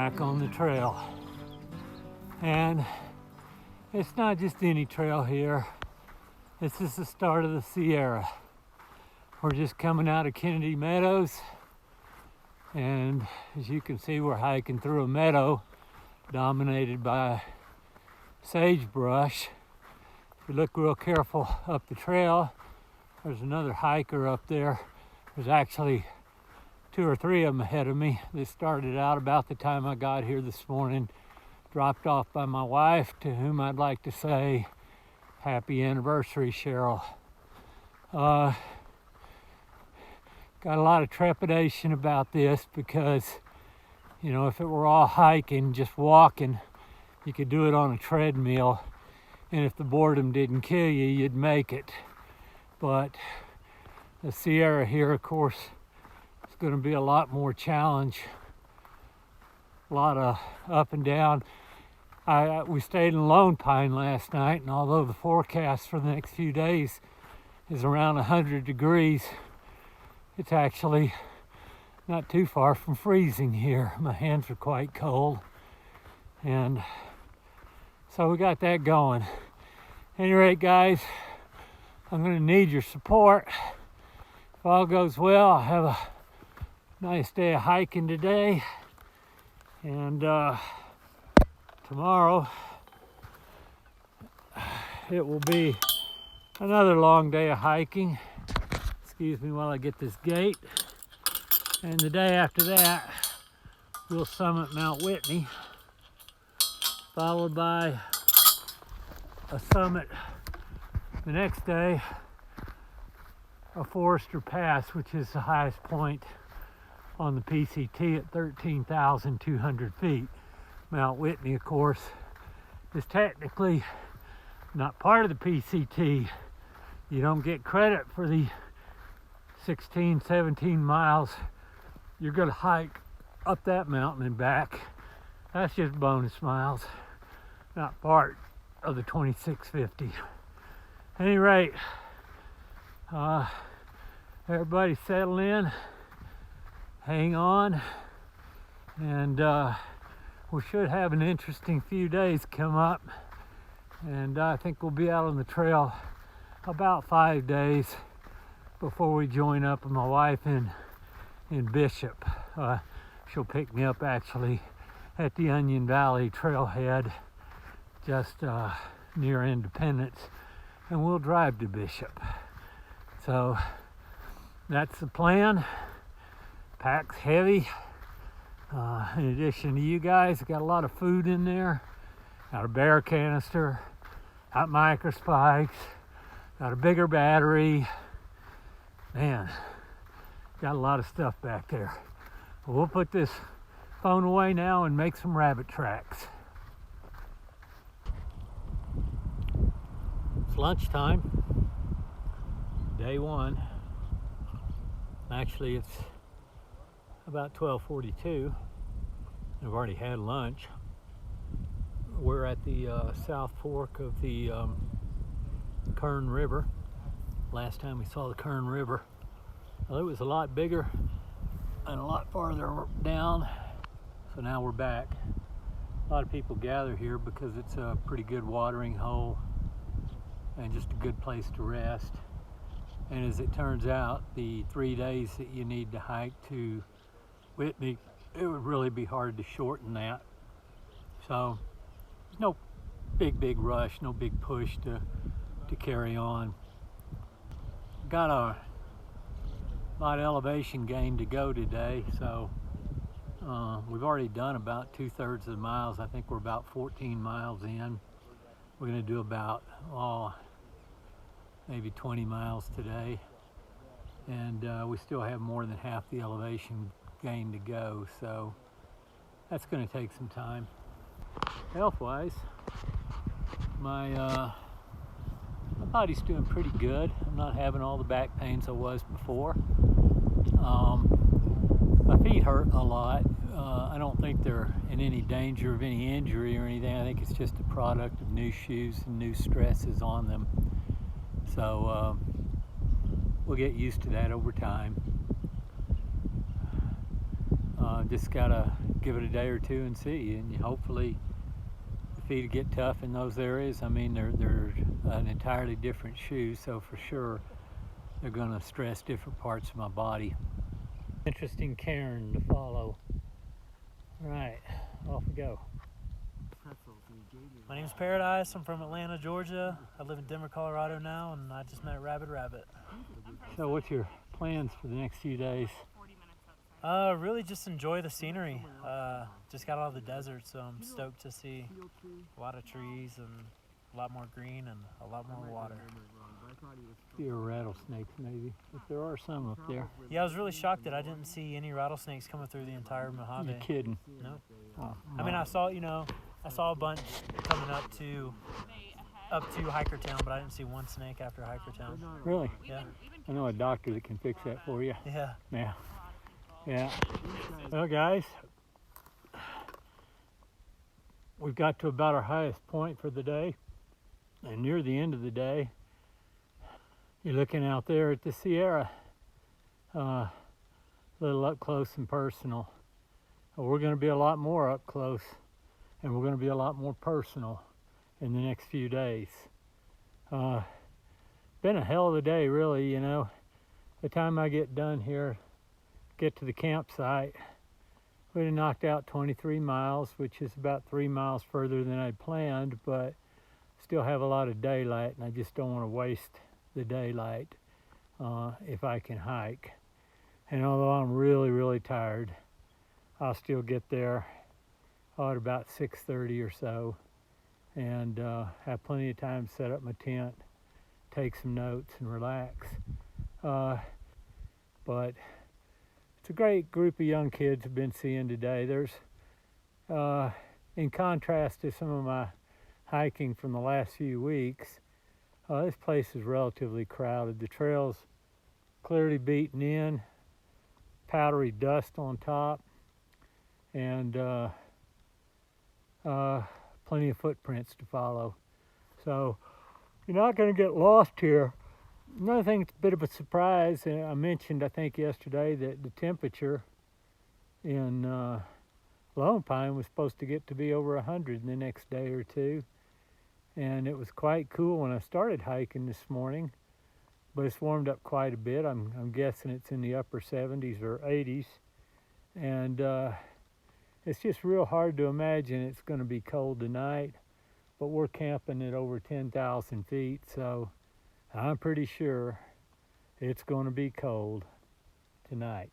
back on the trail. And it's not just any trail here. This is the start of the Sierra. We're just coming out of Kennedy Meadows, and as you can see, we're hiking through a meadow dominated by sagebrush. If you look real careful up the trail, there's another hiker up there. There's actually 2 or 3 of them ahead of me. They started out about the time I got here this morning, dropped off by my wife, to whom I'd like to say happy anniversary, Cheryl. Got a lot of trepidation about this because, you know, if it were all hiking, just walking, you could do it on a treadmill, and if the boredom didn't kill you, you'd make it. But the Sierra here, of course, is going to be a lot more challenge, a lot of up and down. We stayed in Lone Pine last night, and although the forecast for the next few days is around 100 degrees, it's actually not too far from freezing here. My hands are quite cold, and so we got that going. At any rate, guys, I'm going to need your support. If all goes well, I'll have a nice day of hiking today, and tomorrow it will be another long day of hiking. Excuse me while I get this gate. And the day after that, we'll summit Mount Whitney, followed by a summit the next day of Forester Pass, which is the highest point on the PCT at 13,200 feet. Mount Whitney, of course, is technically not part of the PCT. You don't get credit for the 16, 17 miles you're going to hike up that mountain and back. That's just bonus miles, not part of the 2650. At any rate, everybody settle in, hang on, and we should have an interesting few days come up, and I think we'll be out on the trail about 5 days before we join up with my wife in Bishop. She'll pick me up actually at the Onion Valley trailhead just near Independence, and we'll drive to Bishop. So that's the plan. Pack's heavy. In addition to you guys, I got a lot of food in there. Got a bear canister, got microspikes, got a bigger battery. Man, got a lot of stuff back there. We'll put this phone away now and make some rabbit tracks. It's lunchtime, day 1. Actually, it's about 12:42. I've already had lunch. We're at the South Fork of the Kern River. Last time we saw the Kern River, well, it was a lot bigger and a lot farther down. So now we're back. A lot of people gather here because it's a pretty good watering hole and just a good place to rest. And as it turns out, the 3 days that you need to hike to Whitney, it would really be hard to shorten that. So no big rush, no big push to carry on. Got a lot of elevation gain to go today, so we've already done about 2/3 of the miles. I think we're about 14 miles in. We're going to do about maybe 20 miles today, and we still have more than half the elevation gain to go, so that's going to take some time. Health-wise, my body's doing pretty good. I'm not having all the back pains I was before. My feet hurt a lot. I don't think they're in any danger of any injury or anything. I think it's just a product of new shoes and new stresses on them. So we'll get used to that over time. Just gotta give it a day or two and see, and hopefully the feet get tough in those areas. I mean, they're an entirely different shoe, so for sure they're gonna stress different parts of my body. Interesting cairn to follow. All right, off we go. My name's Paradise. I'm from Atlanta, Georgia. I live in Denver, Colorado now, and I just met Rabbit. So what's your plans for the next few days? Really just enjoy the scenery. Just got out of the desert, so I'm stoked to see a lot of trees and a lot more green and a lot more water. Fewer rattlesnakes maybe, if there are some up there. Yeah, I was really shocked that I didn't see any rattlesnakes coming through the entire Mojave. You're kidding. No. Oh, I mean, I saw a bunch coming up to Hikertown, but I didn't see one snake after Hikertown. Really? Yeah. I know a doctor that can fix that for you. Yeah. Yeah. Yeah. Well, guys, we've got to about our highest point for the day, and near the end of the day, you're looking out there at the Sierra, a little up close and personal. We're going to be a lot more up close, and we're going to be a lot more personal in the next few days. Been a hell of a day, really. You know, the time I get done here, get to the campsite, we'd have knocked out 23 miles, which is about 3 miles further than I'd planned, but still have a lot of daylight, and I just don't want to waste the daylight if I can hike. And although I'm really tired, I'll still get there at about 6:30 or so, and have plenty of time to set up my tent, take some notes, and relax. But it's a great group of young kids I've been seeing today. There's, in contrast to some of my hiking from the last few weeks, this place is relatively crowded. The trail's clearly beaten in, powdery dust on top, and plenty of footprints to follow. So you're not going to get lost here. Another thing that's a bit of a surprise, I mentioned I think yesterday that the temperature in Lone Pine was supposed to get to be over 100 in the next day or two, and it was quite cool when I started hiking this morning, but it's warmed up quite a bit. I'm guessing it's in the upper 70s or 80s, and it's just real hard to imagine it's going to be cold tonight, but we're camping at over 10,000 feet, so I'm pretty sure it's going to be cold tonight.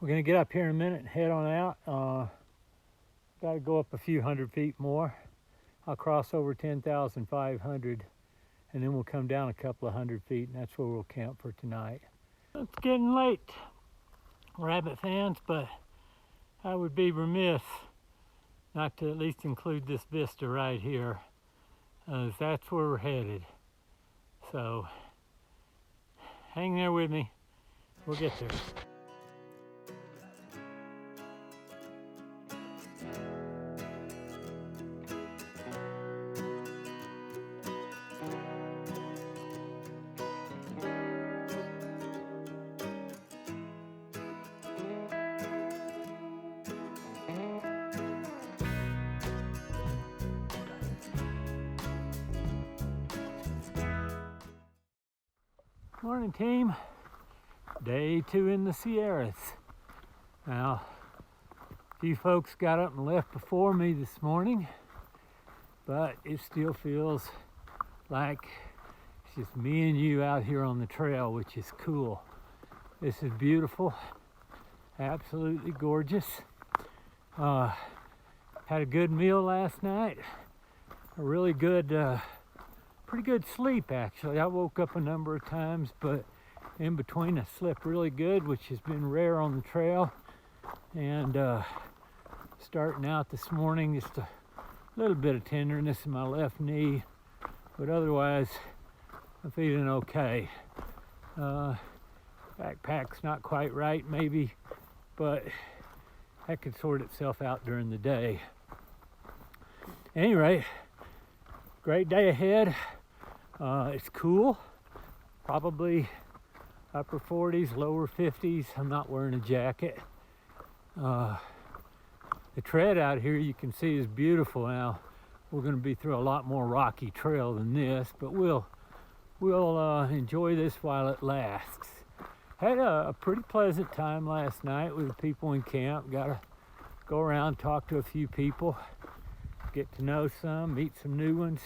We're going to get up here in a minute and head on out. Got to go up a few hundred feet more. I'll cross over 10,500, and then we'll come down a couple of hundred feet, and that's where we'll camp for tonight. It's getting late, rabbit fans, but I would be remiss not to at least include this vista right here. That's where we're headed. So hang there with me. We'll get there. Morning, team. Day 2 in the Sierras. Now, a few folks got up and left before me this morning, but it still feels like it's just me and you out here on the trail, which is cool. This is beautiful, absolutely gorgeous. Had a good meal last night, a really good pretty good sleep, actually. I woke up a number of times, but in between I slept really good, which has been rare on the trail. And starting out this morning, just a little bit of tenderness in my left knee, but otherwise I'm feeling okay. Backpack's not quite right maybe, but that could sort itself out during the day. Anyway, great day ahead. It's cool. Probably upper 40s, lower 50s. I'm not wearing a jacket. The tread out here you can see is beautiful. Now we're going to be through a lot more rocky trail than this, but we'll enjoy this while it lasts. Had a pretty pleasant time last night with the people in camp. Got to go around, talk to a few people, get to know some, meet some new ones,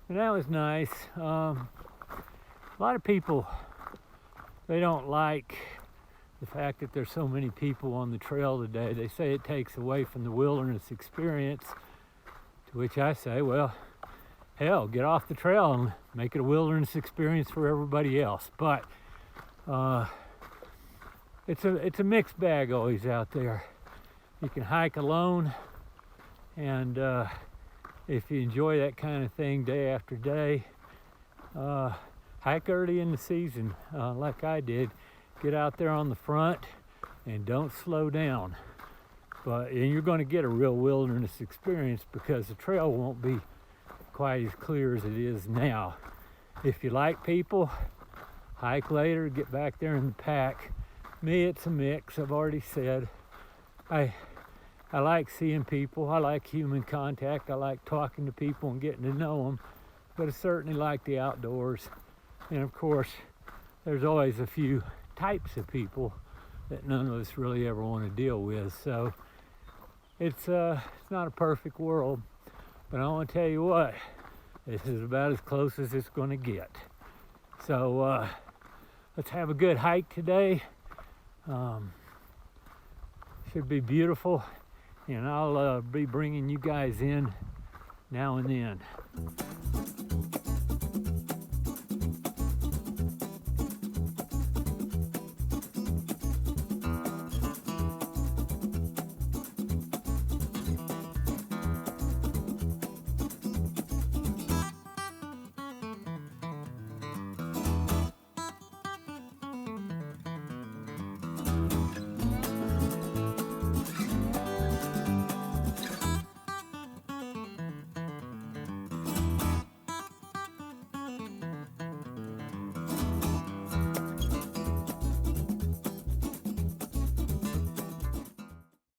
and that was nice. A lot of people, they don't like the fact that there's so many people on the trail today. They say it takes away from the wilderness experience, to which I say, well, hell, get off the trail and make it a wilderness experience for everybody else. But it's a mixed bag always out there. You can hike alone, and if you enjoy that kind of thing day after day, hike early in the season like I did. Get out there on the front and don't slow down. And you're going to get a real wilderness experience because the trail won't be quite as clear as it is now. If you like people, hike later, get back there in the pack. Me, it's a mix. I've already said I like seeing people. I like human contact. I like talking to people and getting to know them. But I certainly like the outdoors. And of course, there's always a few types of people that none of us really ever want to deal with. So it's not a perfect world, but I want to tell you what, this is about as close as it's going to get. So let's have a good hike today. Should be beautiful, and I'll be bringing you guys in now and then.